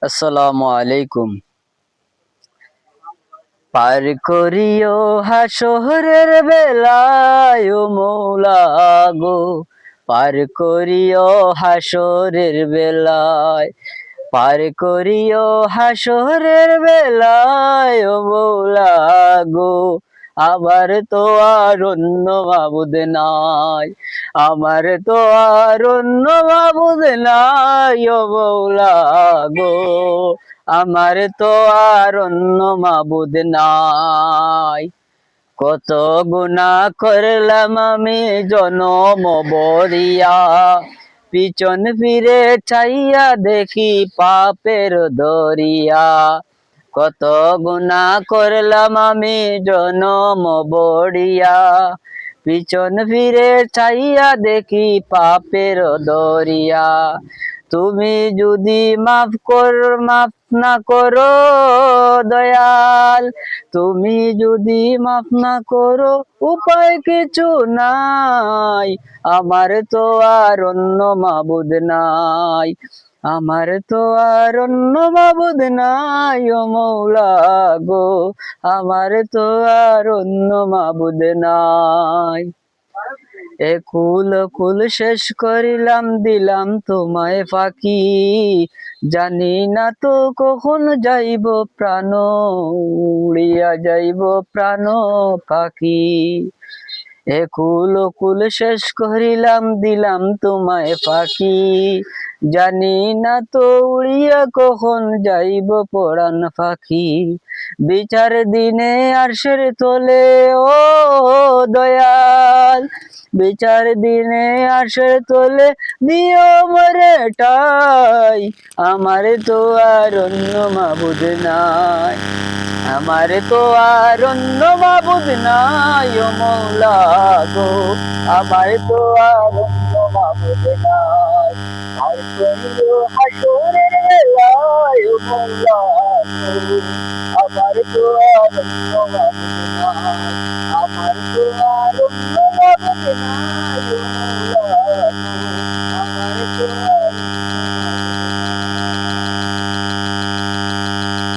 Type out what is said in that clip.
আসসালামু আলাইকুম। পার করিও হাসরের বেলায় ও মৌলা গো, পার করিও হাসরের বেলায়, পার করিও হাসরের বেলায় ও মৌলা গো। আমার তো আর অন্য মাবুদ নাই, আমার তো আর অন্য মাবুদ নাই ও মৌলা গো। আমার তো আর অন্য মাবুদ নাই। কত গুনাহ করলাম আমি জনম বরিয়া, পিছন ফিরে চাইয়া দেখি পাপের দরিয়া। কত গুনাহ করলাম আমি জনম বরিয়া, পিছন ফিরে চাইয়া দেখি পাপের দরিয়া। তুমি যদি মাফ না করো দয়াল, তুমি যদি মাফ না করো উপায় কিছু নাই। আমার তো আর অন্য মাবুদ নাই, আমার তো আর অন্য মাবুদ নাই ও মৌলা গো। আমার তো আর অন্য মাবুদ নাই। এ কুল শেষ করিলাম দিলাম তোমায় ফাঁকি, জানি না তো কখন যাইব প্রাণ, উড়িয়া যাইব প্রাণ পাখি। এ কুল শেষ করিলাম দিলাম তোমায় ফাঁকি, জানি না তো উড়িয়া কখন যাইব পরাণ পাখি। বিচার দিনে আরশের তলে ও দয়াল, বিচার দিনে আরশের তলে দিও মরে ঠাই। আমার তো আর অন্য মাবুদ নাই, আমার তো আর অন্য মাবুদ নাই ও মৌলা গো। আমার তো আর অন্য মাবুদ নাই। আর করিও হাসরের বেলায় ও মৌলা গো, আমার তো আর অন্য মাবুদ নাই, আমার তো আর অন্য মাবুদ নাই।